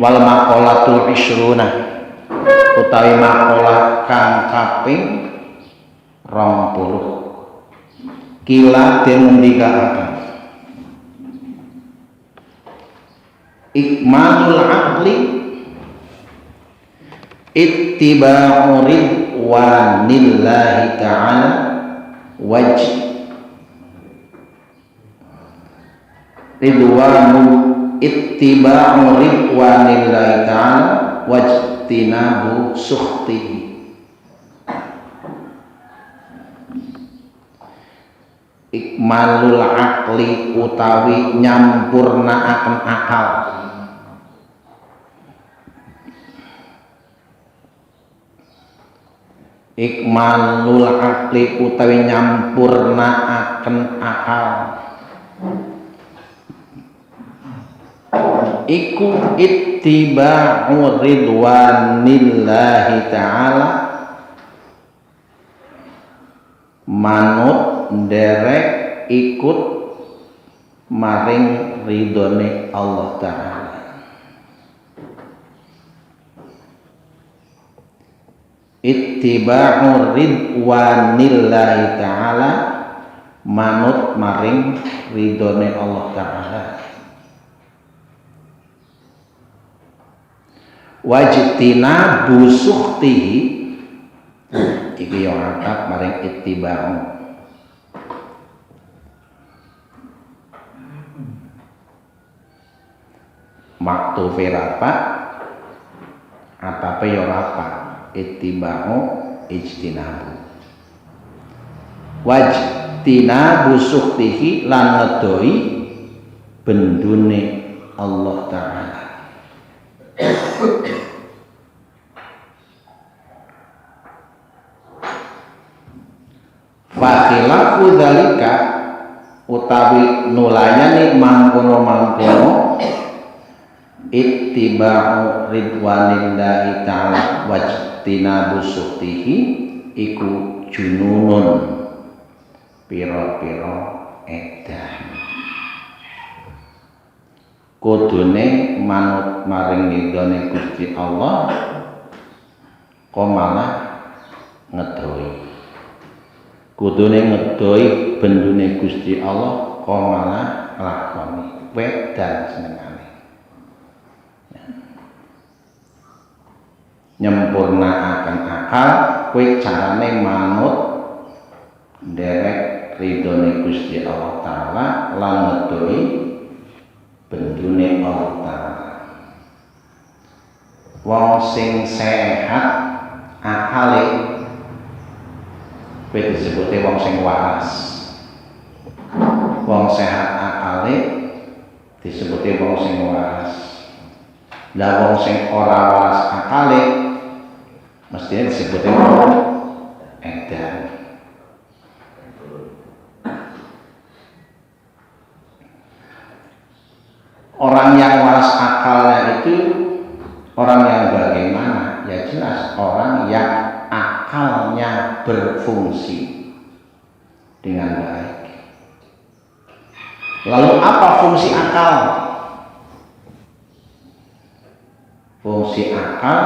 Wal maqalatul isruna utawi maqalah kang kaping 20 kila den ngendikaaken ikmalul aqli ittiba'u ridwanillahi ta'ala ittiba'u ridwanillahi ta'ala wajtinabu sukhtihi. Ikmalul aqli utawi nyampurnaaken akal. Ikmalul aqli utawi nyampurnaaken akal iku ittiba'u ridwanillahi ta'ala manut nderek ikut maring ridhone Allah Ta'ala. Ittiba'u ridwanillahi ta'ala manut maring ridhone Allah Ta'ala. Wajtinabu sukhtihi iki yo angkat maring ittiba'u. Maktufe rapat atape yo rapat ittiba'u ijtinabu. Wajtinabu sukhtihi lan ngedoi bendune Allah Ta'ala. Fakhilafu dzalika utawi nulayani mangkono-mangkono ittiba'u ridwanillahi ta'ala wajtinabu sukhtihi iku jununun pira-pira edan. Kudune manut maring ridhone Gusti Allah kok malah ngedoi. Kudune ngedoi bendune Gusti Allah kok malah nglakoni wedan senengane. Nyempurnaaken akal kowe carane manut nderek ridhone Gusti Allah Ta'ala lan ngedoi bendune Allah Ta'ala. Wong sing sehat akale kowe disebute wong sing waras. Wong sehat akale disebute wong sing waras. Lah wong sing ora waras akale mestine disebute wong edan. Orang yang waras akalnya itu orang yang bagaimana? Ya jelas orang yang akalnya berfungsi dengan baik. Lalu apa fungsi akal? Fungsi akal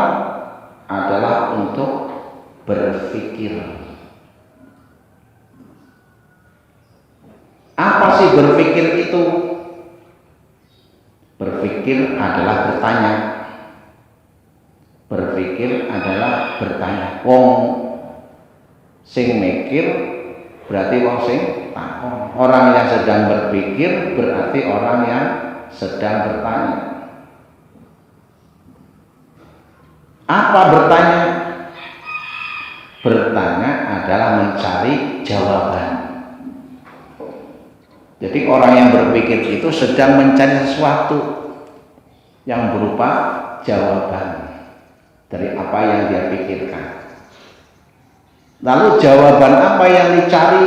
adalah untuk berpikir. Apa sih berpikir itu? Berpikir adalah bertanya. Berpikir adalah bertanya. Wong sing mikir berarti wong sing takon. Orang yang sedang berpikir berarti orang yang sedang bertanya. Apa bertanya? Bertanya adalah mencari jawaban. Jadi orang yang berpikir itu sedang mencari sesuatu yang berupa jawaban dari apa yang dia pikirkan. Lalu jawaban apa yang dicari?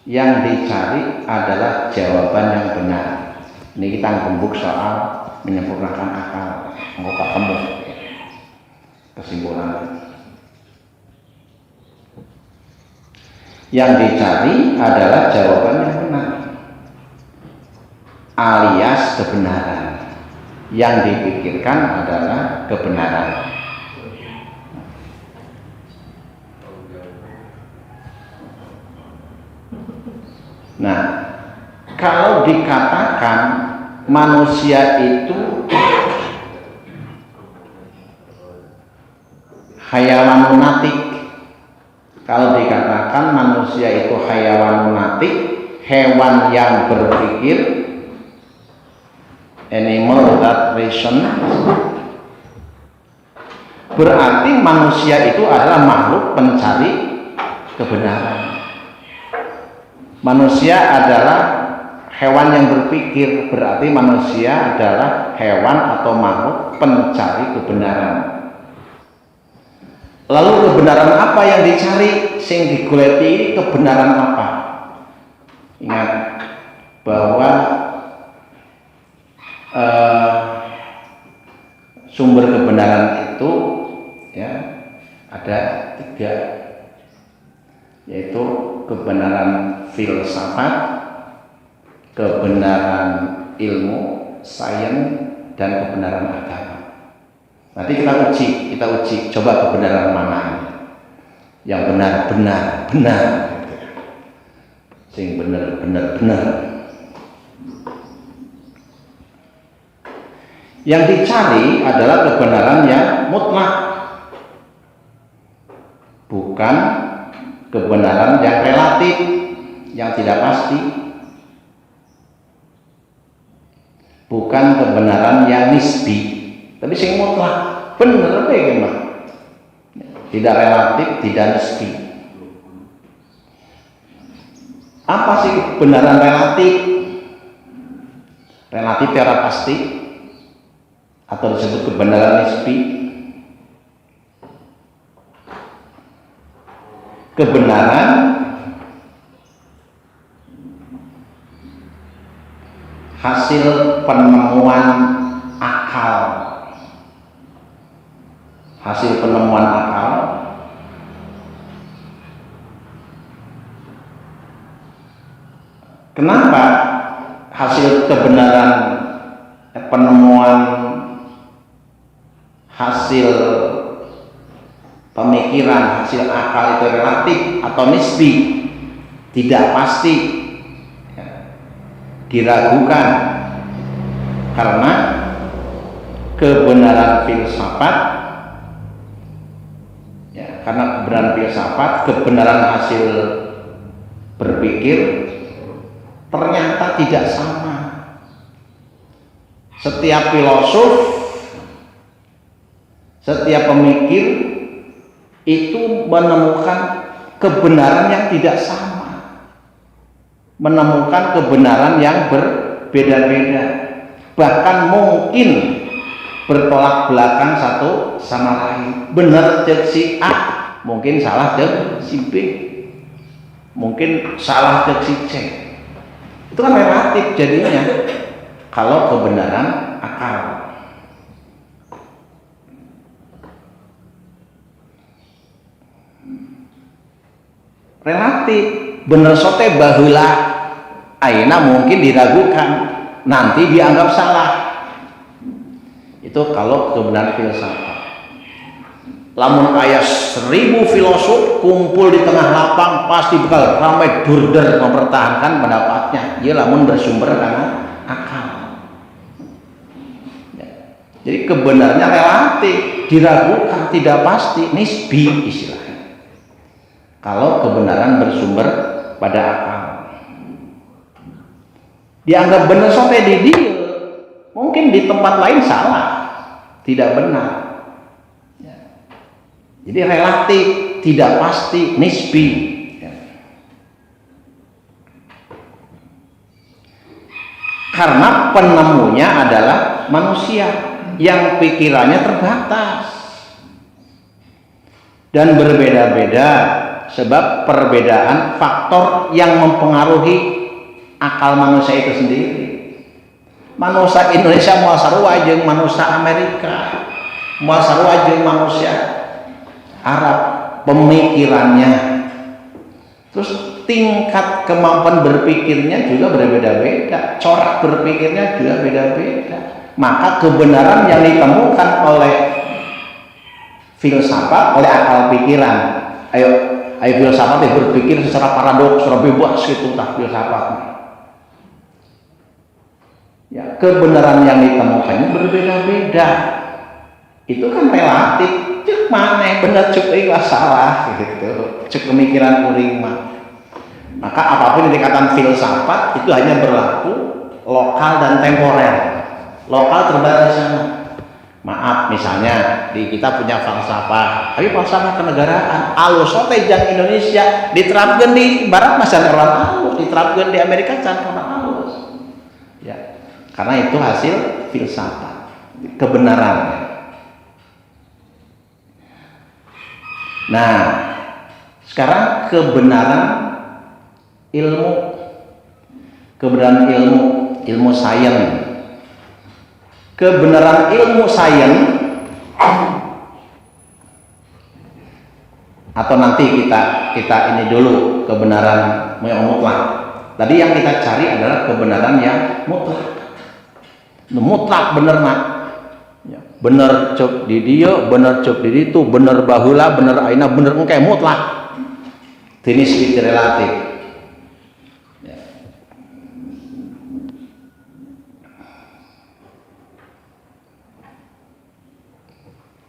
Yang dicari adalah jawaban yang benar. Ini kita gembuk soal menyempurnakan akal. Engkau ketemu kesimpulan. Yang dicari adalah jawaban yang benar, alias kebenaran. yang dipikirkan adalah kebenaran. Nah, kalau dikatakan manusia itu hayawan lunatik, kalau dikatakan manusia itu hayawan lunatik, hewan yang berpikir, animal that reason, berarti manusia itu adalah makhluk pencari kebenaran. Manusia adalah hewan yang berpikir, berarti manusia adalah hewan atau makhluk pencari kebenaran. Lalu kebenaran apa yang dicari? Sing digoleki kebenaran apa? Ingat bahwa sumber kebenaran itu ya ada 3, yaitu kebenaran filsafat, kebenaran ilmu, sains, dan kebenaran agama. Nanti kita uji, coba kebenaran mana yang benar, sing benar. Yang dicari adalah kebenaran yang mutlak, bukan kebenaran yang relatif, yang tidak pasti, bukan kebenaran yang nisbi, tapi sing mutlak, bener bagaimana? Tidak relatif, tidak nisbi. Apa sih kebenaran relatif? Relatif secara pasti, atau disebut kebenaran nisbi. Kebenaran hasil penemuan akal. Kenapa hasil kebenaran penemuan, hasil pemikiran, hasil akal itu relatif atau nisbi, tidak pasti, diragukan? Karena kebenaran filsafat, kebenaran hasil berpikir ternyata tidak sama. Setiap filosof, setiap pemikir itu menemukan kebenaran yang tidak sama, menemukan kebenaran yang berbeda-beda, bahkan mungkin bertolak belakang satu sama lain. Benar cek si A, mungkin salah cek si B, mungkin salah cek si C. Itu kan relatif jadinya kalau kebenaran akal. Relatif, bener sote baheula ayeuna mungkin diragukan, nanti dianggap salah. Itu kalau kebenaran filsafat. Lamun aya 1000 filosof kumpul di tengah lapang, pasti bakal ramai durder mempertahankan pendapatnya. Ieu lamun bersumber karena akal. Ya. Jadi kebenarannya relatif, diragukan, tidak pasti, nisbi istilahnya. Kalau kebenaran bersumber pada akal, dianggap benar sampai di dia, mungkin di tempat lain salah, tidak benar. Jadi relatif, tidak pasti, nisbi. Karena penemunya adalah manusia yang pikirannya terbatas dan berbeda-beda, sebab perbedaan faktor yang mempengaruhi akal manusia itu sendiri. Manusia Indonesia moal sarua jeung manusia Amerika, moal sarua jeung manusia Arab, pemikirannya, terus tingkat kemampuan berpikirnya juga berbeda-beda, corak berpikirnya juga beda-beda. maka kebenaran yang ditemukan oleh filsafat, oleh akal pikiran, ayo filsafat berpikir secara paradoks, secara bebas gitu, tak filsafat. Ya, kebenaran yang ditemukannya berbeda-beda. Itu kan relatif. Cek mana benar, cek ikhlas salah gitu. Cek pemikiran kuring mah. Maka apapun yang dikatakan filsafat itu hanya berlaku lokal dan temporer. Lokal terbatas sana. Maaf, misalnya kita punya falsafah, tapi falsafah kenegaraan. Alus tejang Indonesia diterapkan di barat masa orang alus, diterapkan di Amerika can orang alus. Ya, karena itu hasil filsafat, kebenaran. Nah, sekarang kebenaran ilmu sains. Kebenaran ilmu sains, atau nanti kita ini dulu kebenaran yang mutlak. Tadi yang kita cari adalah kebenaran yang mutlak. Mutlak bener nak. Ya, bener cok di dia, bener cok di itu, bener bahula, bener aina, bener engke mutlak. Jenis relatif.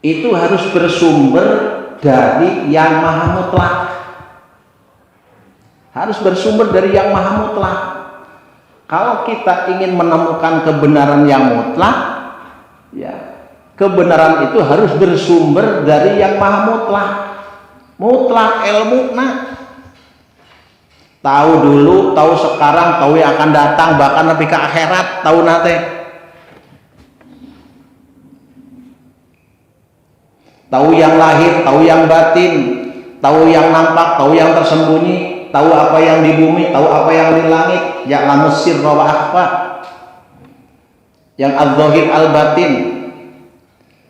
Itu harus bersumber dari yang maha mutlak. Harus bersumber dari yang maha mutlak. Kalau kita ingin menemukan kebenaran yang mutlak, ya, kebenaran itu harus bersumber dari yang maha mutlak. Mutlak ilmu, nah, tahu dulu, tahu sekarang, tahu yang akan datang, bahkan lebih ke akhirat, tahu nate. Tahu yang lahir, tahu yang batin, tahu yang nampak, tahu yang tersembunyi, tahu apa yang di bumi, tahu apa yang di langit, ya'lamus sirra wa akhfa, yang al-zahir al-batin,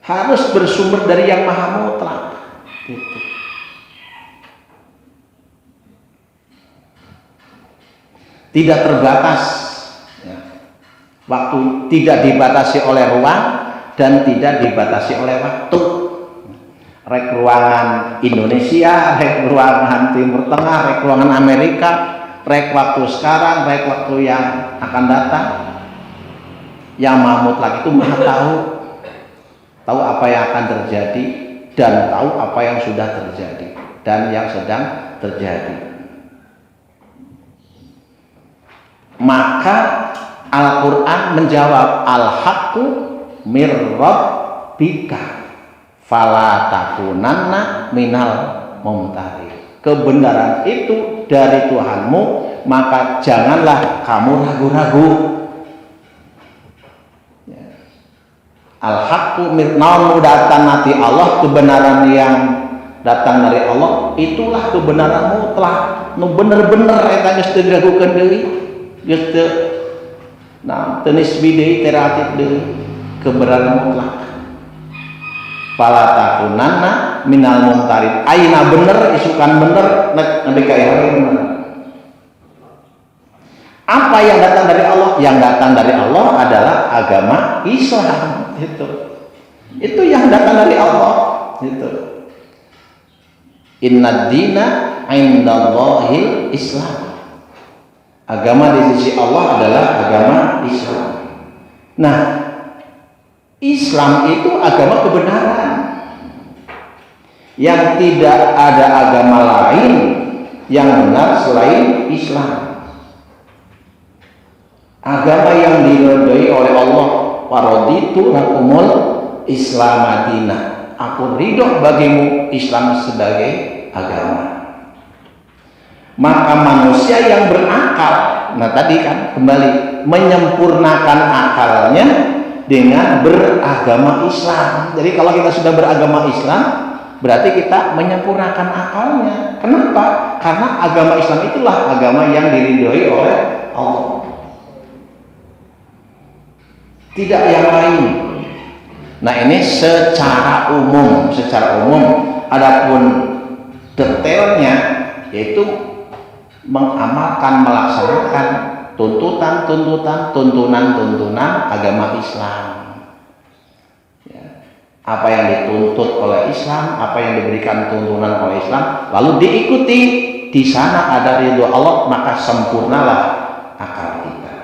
harus bersumber dari yang maha mutlak. Gitu. Tidak terbatas, ya. Waktu tidak dibatasi oleh ruang dan tidak dibatasi oleh waktu. Rek ruangan Indonesia, rek ruangan Timur Tengah, rek ruangan Amerika, rek waktu sekarang, rek waktu yang akan datang. Yang maha mutlak itu maha tahu apa yang akan terjadi dan tahu apa yang sudah terjadi dan yang sedang terjadi. Maka Al-Quran menjawab, al-haqqu mir rabbika fala takunanna minal mumtari. Kebenaran itu dari Tuhanmu, maka janganlah kamu ragu-ragu. Ya. Al-haqqu naon datang nanti Allah, kebenaran yang datang dari Allah itulah kebenaran mutlak. Nu bener-bener eta geus teu diragukeun deui, geus teu tenis bidei teratif deui, kebenaran mutlak. Fala takunanna minal mumtarin. Aina bener, isukan bener, nabi kaya bener. Apa yang datang dari Allah? Yang datang dari Allah adalah agama Islam. Itu yang datang dari Allah. Gitu. Inna dina indallahil Islam. Agama di sisi Allah adalah agama Islam. Nah, Islam itu agama kebenaran. Yang tidak ada agama lain yang benar selain Islam. Agama yang diridhoi oleh Allah, waraditu lakumul Islam madinah. Aku ridho bagimu Islam sebagai agama. Maka manusia yang berakal, nah tadi kan kembali menyempurnakan akalnya dengan beragama Islam. Jadi kalau kita sudah beragama Islam, berarti kita menyempurnakan akalnya. Kenapa? Karena agama Islam itulah agama yang diridhoi oleh Allah, tidak yang lain. Nah, ini secara umum. Adapun detailnya yaitu mengamalkan, melaksanakan tuntunan agama Islam. apa yang dituntut oleh Islam, apa yang diberikan tuntunan oleh Islam, lalu diikuti, di sana ada ridho Allah, maka sempurnalah akal kita.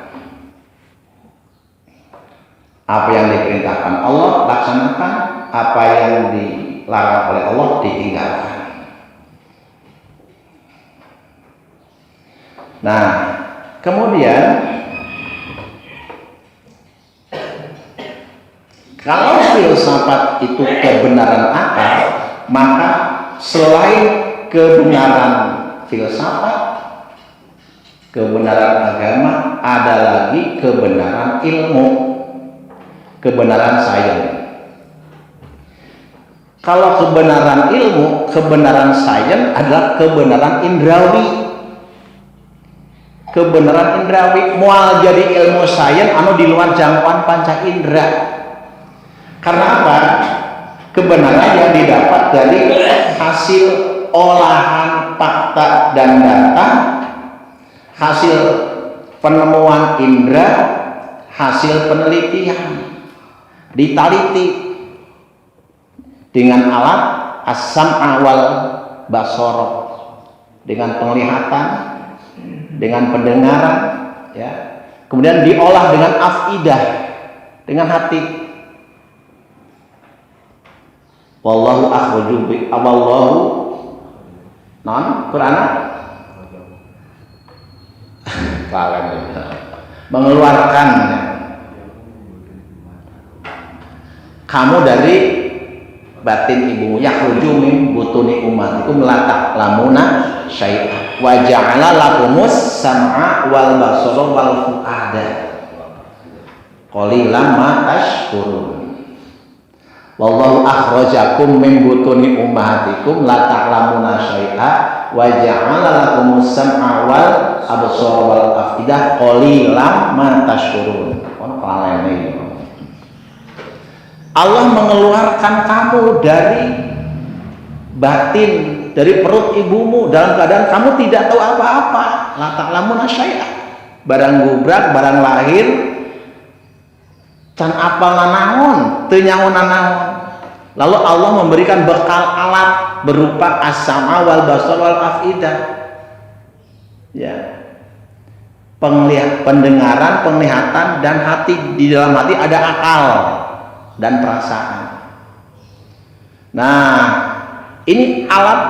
Apa yang diperintahkan Allah laksanakan, apa yang dilarang oleh Allah ditinggalkan. Nah, kemudian kalau filsafat itu kebenaran akal, maka selain kebenaran filsafat, kebenaran agama, ada lagi kebenaran ilmu, kebenaran sains. Kalau kebenaran ilmu, kebenaran sains adalah kebenaran indrawi. Kebenaran indrawi mual jadi ilmu sains anu di luar jangkauan panca indera. Karena apa? Kebenaran yang didapat dari hasil olahan fakta dan data, hasil penemuan indera, hasil penelitian, diteliti dengan alat as-sam'a wal basara, dengan penglihatan, dengan pendengaran, ya. Kemudian diolah dengan afidah, dengan hati. Wallahu akhraju bi awallahu non Quran kalian mengeluarkan kamu dari batin ibumu, yakhruju min butuni ummatikum la ta'lamuna syai'a wa ja'ala lakumus sam'a wal basara wal fu'ada qalilan ma tashkurun. Wallahu akhrajakum min butuni ummahatikum la ta'lamuna syai'a wa ja'ala lakumus sam'a wal absara wal afidah qalilan ma tashkurun. Allah mengeluarkan kamu dari batin, dari perut ibumu dalam keadaan kamu tidak tahu apa-apa. La ta'lamuna syai'a. Barang gubrak, barang lahir can apal naon, teu nyaho naon. Lalu Allah memberikan bekal alat berupa as-sam'a wal basar wal afidah. Ya. Pendengaran, penglihatan dan hati. Di dalam hati ada akal dan perasaan. Nah, ini alat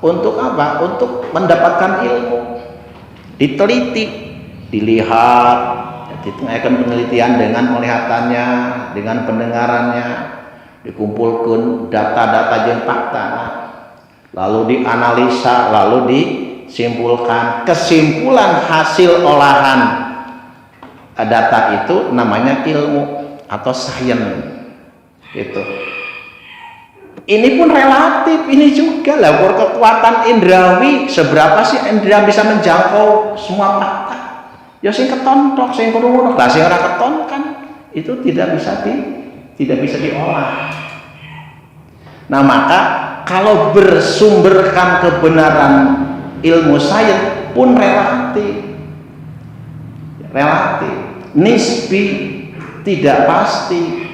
untuk apa? Untuk mendapatkan ilmu. Diteliti, dilihat, ditengahkan penelitian dengan penglihatannya, dengan pendengarannya, dikumpulkan data-data jeung fakta, lalu dianalisa, lalu disimpulkan. Kesimpulan hasil olahan data itu namanya ilmu atau sains. Gitu. Ini pun relatif, ini juga lah kekuatan indrawi, seberapa sih indra bisa menjangkau semua fakta. Ya sing ketontok, sing krungu, lah sing ora keton kan itu tidak bisa diolah. Nah, maka kalau bersumberkan kebenaran ilmu sains pun relatif. Nisbi, tidak pasti.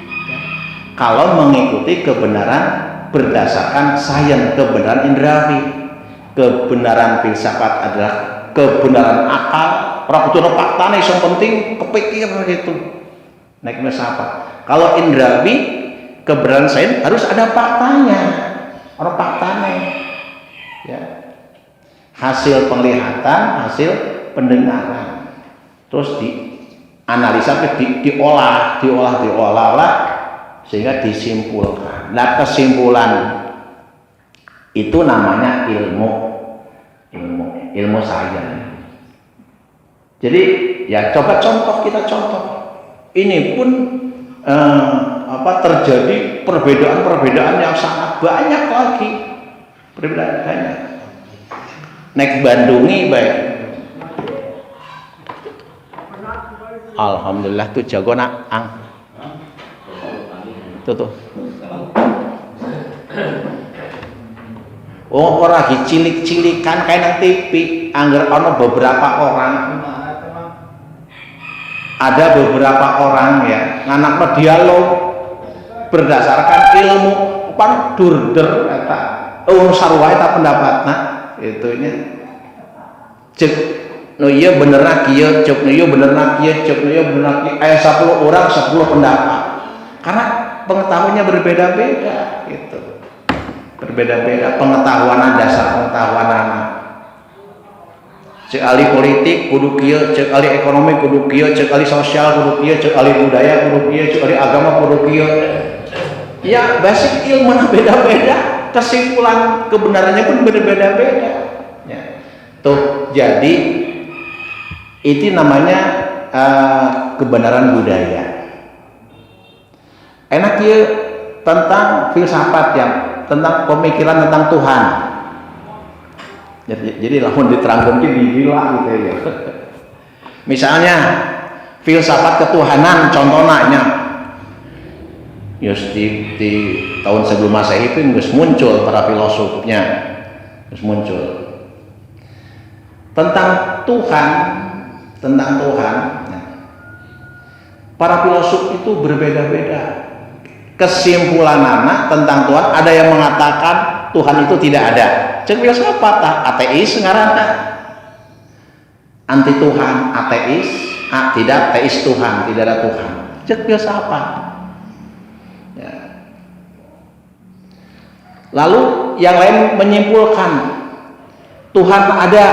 Kalau mengikuti kebenaran berdasarkan sains, kebenaran indrawi, kebenaran filsafat adalah kebenaran akal. Ora kudu faktane, yang penting kepikir gitu. Nek filsafat. Kalau indrawi, kebenaran sains harus ada faktanya. Ora faktane. Ya. Hasil penglihatan, hasil pendengaran. Terus dianalisa, diolah sehingga disimpulkan. Nah, kesimpulan itu namanya ilmu sains. Jadi ya coba kita contoh. Ini pun terjadi perbedaan yang sangat banyak lagi. Perbedaan banyak. Nek Bandungi baik. Alhamdulillah tuh jago nak ang. Tuh. Oh, orang lagi cilik-cilikan kayak nang TV, anggar ono beberapa orang. Ada beberapa orang ya, nganakno dialog berdasarkan ilmu pan durder eta sarua eta pendapatna itu nya cek nu ieu benerna kieu cek nu ieu benerna kieu cek nu ieu benerna kieu aya 10 orang 10 pendapat karena pengetahuannya berbeda-beda gitu. Berbeda-beda pengetahuan dasar pengetahuan cek ahli politik kudu kieu cek ahli ekonomi kudu kieu cek ahli sosial kudu kieu cek ahli budaya kudu kieu cek ahli agama kudu kieu ya basic ilmu beda-beda kesimpulan kebenarannya pun berbeda-beda ya. Tuh jadi itu namanya kebenaran budaya enak ya tentang filsafat yang tentang pemikiran tentang Tuhan jadi lamun diterangkan gila gitu ya misalnya filsafat ketuhanan contohnya just di tahun sebelum Masehi itu geus muncul para filosofnya geus muncul tentang Tuhan para filosof itu berbeda-beda kesimpulanana tentang Tuhan ada yang mengatakan Tuhan itu tidak ada cek filsafat ateis ngaranna anti Tuhan ateis tidak teis Tuhan tidak ada Tuhan cek filsafat ya. Lalu yang lain menyimpulkan Tuhan ada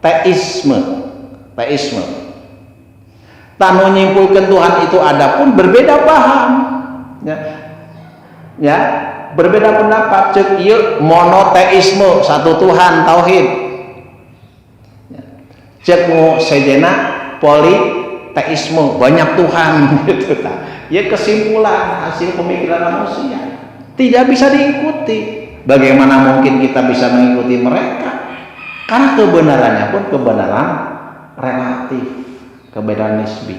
teisme tanu menyimpulkan Tuhan itu ada pun berbeda paham ya berbeda pendapat cek ieu monoteisme satu Tuhan tauhid cek mau sejena politeisme banyak Tuhan gitu ya kesimpulan hasil pemikiran manusia tidak bisa diikuti bagaimana mungkin kita bisa mengikuti mereka karena kebenarannya pun kebenaran relatif kebenaran nisbi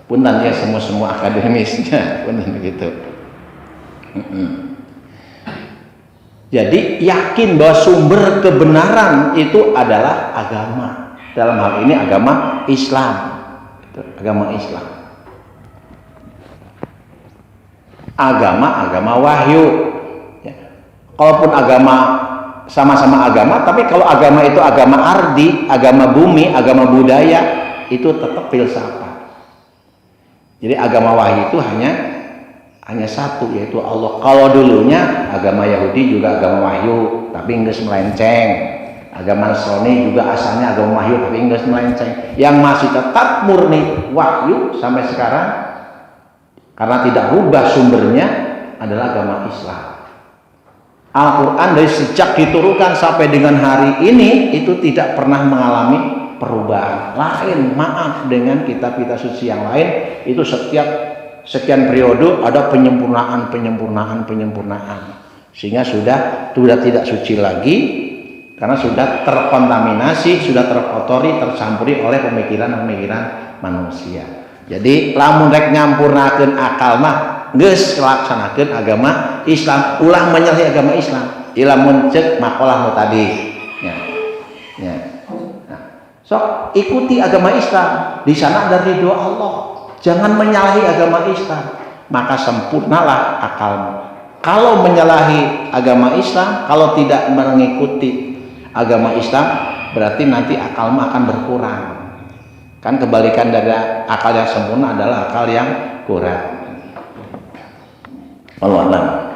punten ya semua akademisnya punten begitu. Jadi yakin bahwa sumber kebenaran itu adalah agama dalam hal ini agama Islam agama wahyu ya. Kalaupun agama sama-sama agama tapi kalau agama itu agama ardi agama bumi agama budaya itu tetap filsafat. Jadi agama wahyu itu hanya satu yaitu Allah. Kalau dulunya agama Yahudi juga agama wahyu tapi geus melenceng. Agama Nasrani juga asalnya agama wahyu tapi geus melenceng. Yang masih tetap murni wahyu sampai sekarang karena tidak rubah sumbernya adalah agama Islam. Al-Qur'an dari sejak diturunkan sampai dengan hari ini itu tidak pernah mengalami perubahan lain maaf dengan kitab-kitab suci yang lain itu setiap sekian periode ada penyempurnaan sehingga sudah tidak suci lagi karena sudah terkontaminasi sudah terkotori tercampuri oleh pemikiran manusia. Jadi lamun rek nyampurnakeun akal mah geus laksanakeun agama Islam ulah menyalahi agama Islam ilamun cek makalah nu tadi ya. Sok ikuti agama Islam, di sana ada ridho Allah. Jangan menyalahi agama Islam, maka sempurnalah akalmu. Kalau menyalahi agama Islam, kalau tidak mengikuti agama Islam, berarti nanti akalmu akan berkurang. Kan kebalikan dari akal yang sempurna adalah akal yang kurang. Wallahu a'lam.